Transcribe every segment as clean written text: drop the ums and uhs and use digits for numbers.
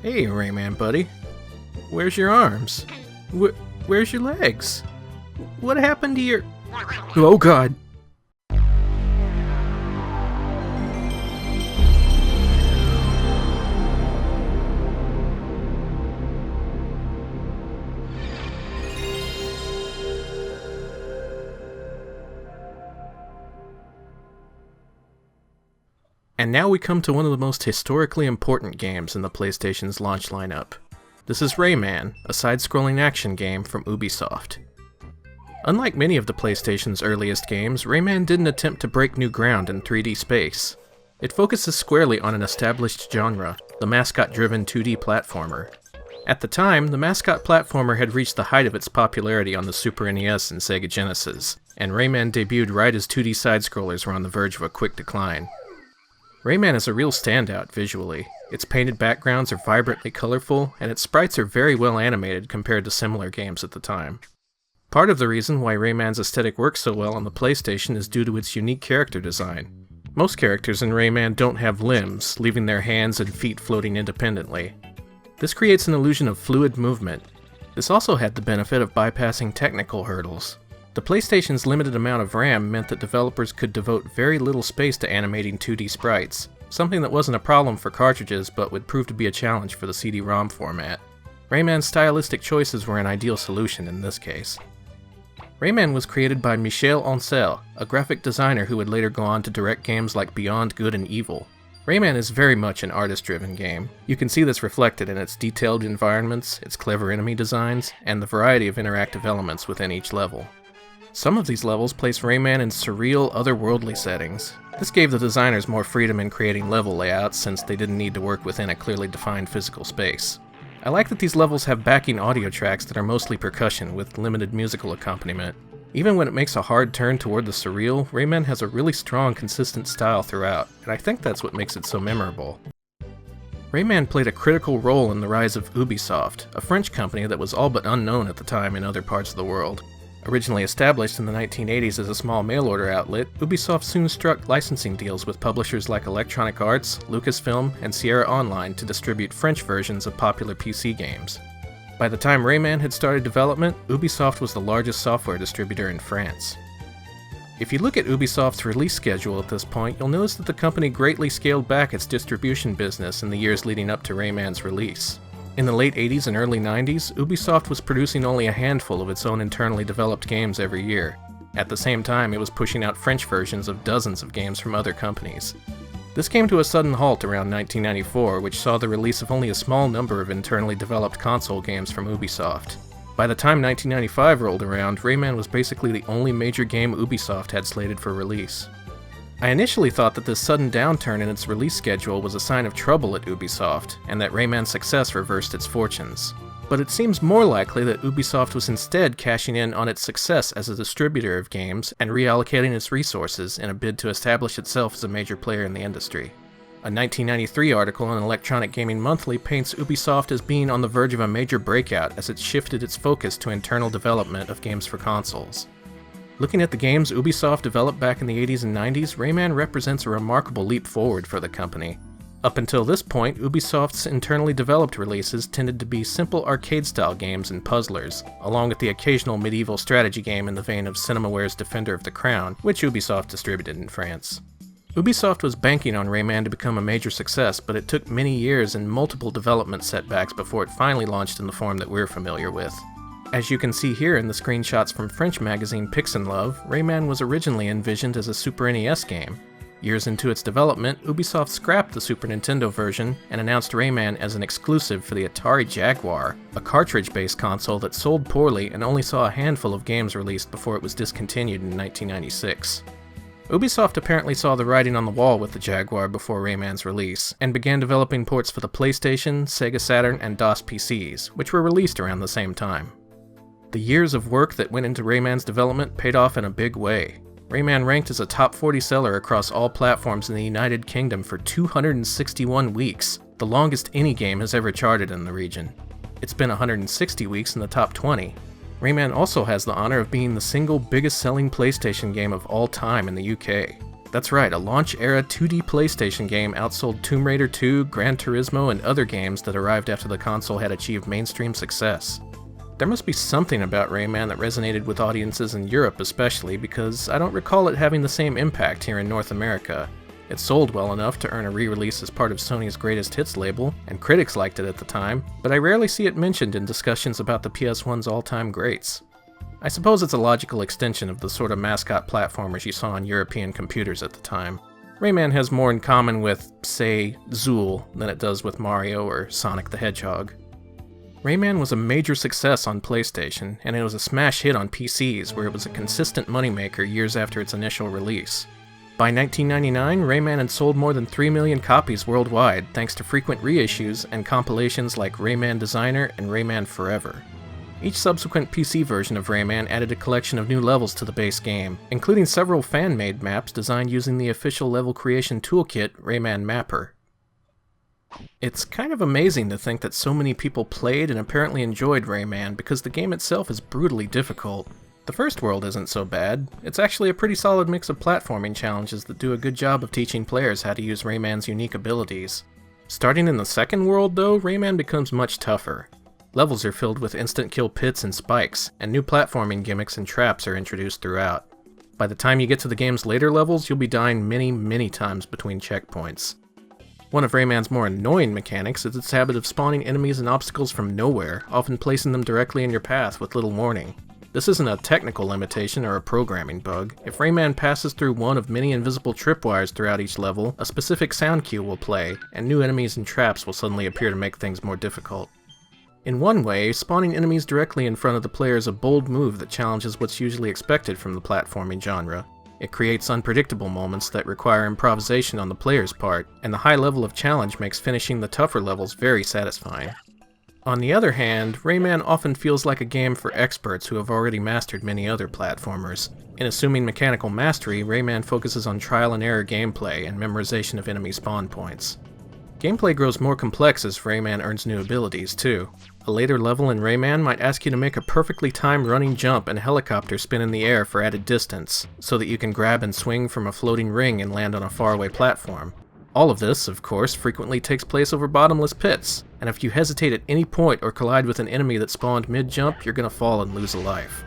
Hey, Rayman buddy. Where's your arms? Where's your legs? What happened to your... Oh god! And now we come to one of the most historically important games in the PlayStation's launch lineup. This is Rayman, a side-scrolling action game from Ubisoft. Unlike many of the PlayStation's earliest games, Rayman didn't attempt to break new ground in 3D space. It focuses squarely on an established genre, the mascot-driven 2D platformer. At the time, the mascot platformer had reached the height of its popularity on the Super NES and Sega Genesis, and Rayman debuted right as 2D side-scrollers were on the verge of a quick decline. Rayman is a real standout visually. Its painted backgrounds are vibrantly colorful, and its sprites are very well animated compared to similar games at the time. Part of the reason why Rayman's aesthetic works so well on the PlayStation is due to its unique character design. Most characters in Rayman don't have limbs, leaving their hands and feet floating independently. This creates an illusion of fluid movement. This also had the benefit of bypassing technical hurdles. The PlayStation's limited amount of RAM meant that developers could devote very little space to animating 2D sprites, something that wasn't a problem for cartridges but would prove to be a challenge for the CD-ROM format. Rayman's stylistic choices were an ideal solution in this case. Rayman was created by Michel Ancel, a graphic designer who would later go on to direct games like Beyond Good and Evil. Rayman is very much an artist-driven game. You can see this reflected in its detailed environments, its clever enemy designs, and the variety of interactive elements within each level. Some of these levels place Rayman in surreal, otherworldly settings. This gave the designers more freedom in creating level layouts since they didn't need to work within a clearly defined physical space. I like that these levels have backing audio tracks that are mostly percussion with limited musical accompaniment. Even when it makes a hard turn toward the surreal, Rayman has a really strong, consistent style throughout, and I think that's what makes it so memorable. Rayman played a critical role in the rise of Ubisoft, a French company that was all but unknown at the time in other parts of the world. Originally established in the 1980s as a small mail-order outlet, Ubisoft soon struck licensing deals with publishers like Electronic Arts, Lucasfilm, and Sierra Online to distribute French versions of popular PC games. By the time Rayman had started development, Ubisoft was the largest software distributor in France. If you look at Ubisoft's release schedule at this point, you'll notice that the company greatly scaled back its distribution business in the years leading up to Rayman's release. In the late 80s and early 90s, Ubisoft was producing only a handful of its own internally developed games every year. At the same time, it was pushing out French versions of dozens of games from other companies. This came to a sudden halt around 1994, which saw the release of only a small number of internally developed console games from Ubisoft. By the time 1995 rolled around, Rayman was basically the only major game Ubisoft had slated for release. I initially thought that this sudden downturn in its release schedule was a sign of trouble at Ubisoft, and that Rayman's success reversed its fortunes. But it seems more likely that Ubisoft was instead cashing in on its success as a distributor of games and reallocating its resources in a bid to establish itself as a major player in the industry. A 1993 article in Electronic Gaming Monthly paints Ubisoft as being on the verge of a major breakout as it shifted its focus to internal development of games for consoles. Looking at the games Ubisoft developed back in the 80s and 90s, Rayman represents a remarkable leap forward for the company. Up until this point, Ubisoft's internally developed releases tended to be simple arcade-style games and puzzlers, along with the occasional medieval strategy game in the vein of Cinemaware's Defender of the Crown, which Ubisoft distributed in France. Ubisoft was banking on Rayman to become a major success, but it took many years and multiple development setbacks before it finally launched in the form that we're familiar with. As you can see here in the screenshots from French magazine Pix and Love, Rayman was originally envisioned as a Super NES game. Years into its development, Ubisoft scrapped the Super Nintendo version and announced Rayman as an exclusive for the Atari Jaguar, a cartridge-based console that sold poorly and only saw a handful of games released before it was discontinued in 1996. Ubisoft apparently saw the writing on the wall with the Jaguar before Rayman's release, and began developing ports for the PlayStation, Sega Saturn, and DOS PCs, which were released around the same time. The years of work that went into Rayman's development paid off in a big way. Rayman ranked as a top 40 seller across all platforms in the United Kingdom for 261 weeks, the longest any game has ever charted in the region. It's been 160 weeks in the top 20. Rayman also has the honor of being the single biggest selling PlayStation game of all time in the UK. That's right, a launch-era 2D PlayStation game outsold Tomb Raider 2, Gran Turismo, and other games that arrived after the console had achieved mainstream success. There must be something about Rayman that resonated with audiences in Europe especially, because I don't recall it having the same impact here in North America. It sold well enough to earn a re-release as part of Sony's Greatest Hits label, and critics liked it at the time, but I rarely see it mentioned in discussions about the PS1's all-time greats. I suppose it's a logical extension of the sort of mascot platformers you saw on European computers at the time. Rayman has more in common with, say, Zool than it does with Mario or Sonic the Hedgehog. Rayman was a major success on PlayStation, and it was a smash hit on PCs, where it was a consistent moneymaker years after its initial release. By 1999, Rayman had sold more than 3 million copies worldwide, thanks to frequent reissues and compilations like Rayman Designer and Rayman Forever. Each subsequent PC version of Rayman added a collection of new levels to the base game, including several fan-made maps designed using the official level creation toolkit Rayman Mapper. It's kind of amazing to think that so many people played and apparently enjoyed Rayman because the game itself is brutally difficult. The first world isn't so bad. It's actually a pretty solid mix of platforming challenges that do a good job of teaching players how to use Rayman's unique abilities. Starting in the second world though, Rayman becomes much tougher. Levels are filled with instant kill pits and spikes, and new platforming gimmicks and traps are introduced throughout. By the time you get to the game's later levels, you'll be dying many times between checkpoints. One of Rayman's more annoying mechanics is its habit of spawning enemies and obstacles from nowhere, often placing them directly in your path with little warning. This isn't a technical limitation or a programming bug. If Rayman passes through one of many invisible tripwires throughout each level, a specific sound cue will play, and new enemies and traps will suddenly appear to make things more difficult. In one way, spawning enemies directly in front of the player is a bold move that challenges what's usually expected from the platforming genre. It creates unpredictable moments that require improvisation on the player's part, and the high level of challenge makes finishing the tougher levels very satisfying. On the other hand, Rayman often feels like a game for experts who have already mastered many other platformers. In assuming mechanical mastery, Rayman focuses on trial and error gameplay and memorization of enemy spawn points. Gameplay grows more complex as Rayman earns new abilities, too. A later level in Rayman might ask you to make a perfectly timed running jump and helicopter spin in the air for added distance, so that you can grab and swing from a floating ring and land on a faraway platform. All of this, of course, frequently takes place over bottomless pits, and if you hesitate at any point or collide with an enemy that spawned mid-jump, you're gonna fall and lose a life.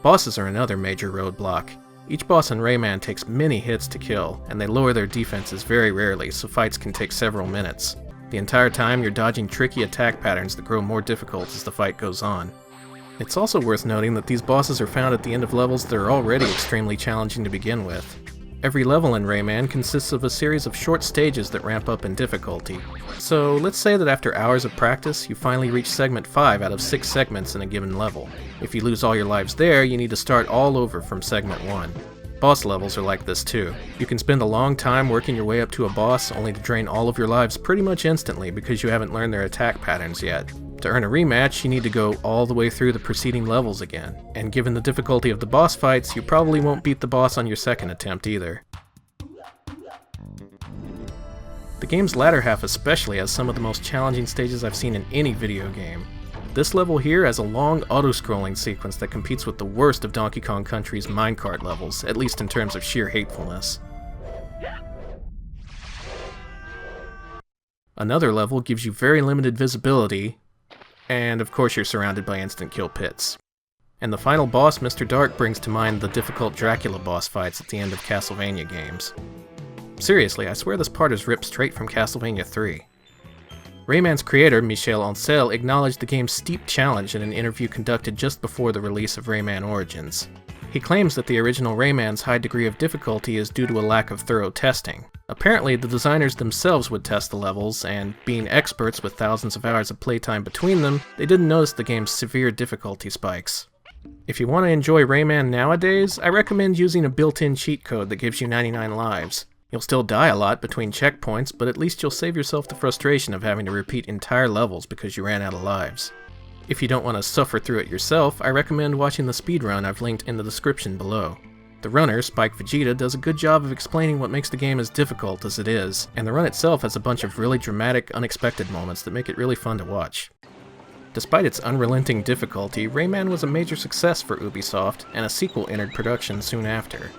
Bosses are another major roadblock. Each boss in Rayman takes many hits to kill, and they lower their defenses very rarely, so fights can take several minutes. The entire time you're dodging tricky attack patterns that grow more difficult as the fight goes on. It's also worth noting that these bosses are found at the end of levels that are already extremely challenging to begin with. Every level in Rayman consists of a series of short stages that ramp up in difficulty. So let's say that after hours of practice, you finally reach segment 5 out of 6 segments in a given level. If you lose all your lives there, you need to start all over from segment 1. Boss levels are like this too. You can spend a long time working your way up to a boss only to drain all of your lives pretty much instantly because you haven't learned their attack patterns yet. To earn a rematch, you need to go all the way through the preceding levels again, and given the difficulty of the boss fights, you probably won't beat the boss on your second attempt either. The game's latter half especially has some of the most challenging stages I've seen in any video game. This level here has a long auto-scrolling sequence that competes with the worst of Donkey Kong Country's minecart levels, at least in terms of sheer hatefulness. Another level gives you very limited visibility, and of course you're surrounded by instant kill pits. And the final boss, Mr. Dark, brings to mind the difficult Dracula boss fights at the end of Castlevania games. Seriously, I swear this part is ripped straight from Castlevania 3. Rayman's creator, Michel Ancel, acknowledged the game's steep challenge in an interview conducted just before the release of Rayman Origins. He claims that the original Rayman's high degree of difficulty is due to a lack of thorough testing. Apparently, the designers themselves would test the levels, and being experts with thousands of hours of playtime between them, they didn't notice the game's severe difficulty spikes. If you want to enjoy Rayman nowadays, I recommend using a built-in cheat code that gives you 99 lives. You'll still die a lot between checkpoints, but at least you'll save yourself the frustration of having to repeat entire levels because you ran out of lives. If you don't want to suffer through it yourself, I recommend watching the speedrun I've linked in the description below. The runner, Spike Vegeta, does a good job of explaining what makes the game as difficult as it is, and the run itself has a bunch of really dramatic, unexpected moments that make it really fun to watch. Despite its unrelenting difficulty, Rayman was a major success for Ubisoft, and a sequel entered production soon after.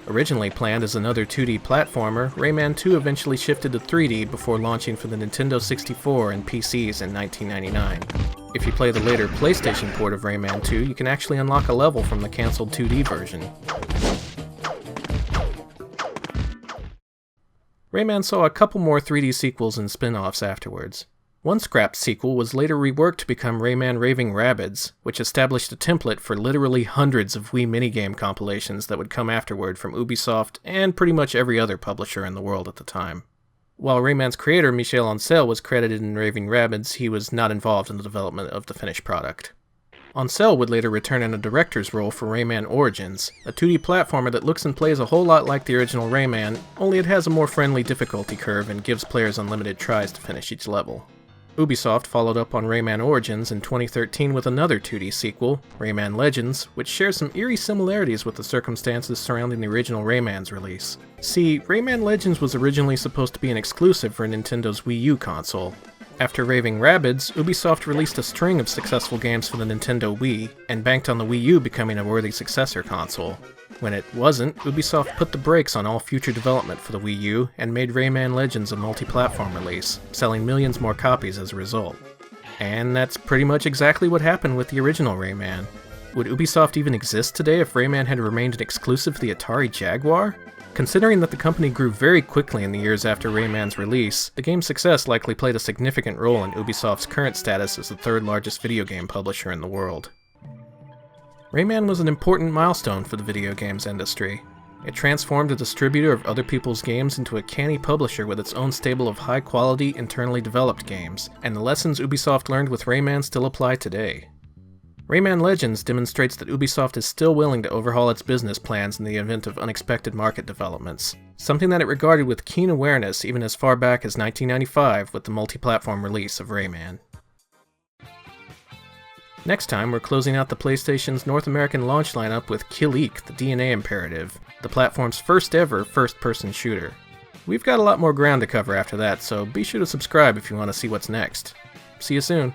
Originally planned as another 2D platformer, Rayman 2 eventually shifted to 3D before launching for the Nintendo 64 and PCs in 1999. If you play the later PlayStation port of Rayman 2, you can actually unlock a level from the cancelled 2D version. Rayman saw a couple more 3D sequels and spin-offs afterwards. One scrapped sequel was later reworked to become Rayman Raving Rabbids, which established a template for literally hundreds of Wii minigame compilations that would come afterward from Ubisoft and pretty much every other publisher in the world at the time. While Rayman's creator, Michel Ancel, was credited in Raving Rabbids, he was not involved in the development of the finished product. Ancel would later return in a director's role for Rayman Origins, a 2D platformer that looks and plays a whole lot like the original Rayman, only it has a more friendly difficulty curve and gives players unlimited tries to finish each level. Ubisoft followed up on Rayman Origins in 2013 with another 2D sequel, Rayman Legends, which shares some eerie similarities with the circumstances surrounding the original Rayman's release. See, Rayman Legends was originally supposed to be an exclusive for Nintendo's Wii U console. After Raving Rabbids, Ubisoft released a string of successful games for the Nintendo Wii, and banked on the Wii U becoming a worthy successor console. When it wasn't, Ubisoft put the brakes on all future development for the Wii U and made Rayman Legends a multi-platform release, selling millions more copies as a result. And that's pretty much exactly what happened with the original Rayman. Would Ubisoft even exist today if Rayman had remained an exclusive to the Atari Jaguar? Considering that the company grew very quickly in the years after Rayman's release, the game's success likely played a significant role in Ubisoft's current status as the third largest video game publisher in the world. Rayman was an important milestone for the video games industry. It transformed a distributor of other people's games into a canny publisher with its own stable of high-quality, internally developed games, and the lessons Ubisoft learned with Rayman still apply today. Rayman Legends demonstrates that Ubisoft is still willing to overhaul its business plans in the event of unexpected market developments, something that it regarded with keen awareness even as far back as 1995 with the multi-platform release of Rayman. Next time, we're closing out the PlayStation's North American launch lineup with Kill Eek, the DNA Imperative, the platform's first ever first-person shooter. We've got a lot more ground to cover after that, so be sure to subscribe if you want to see what's next. See you soon.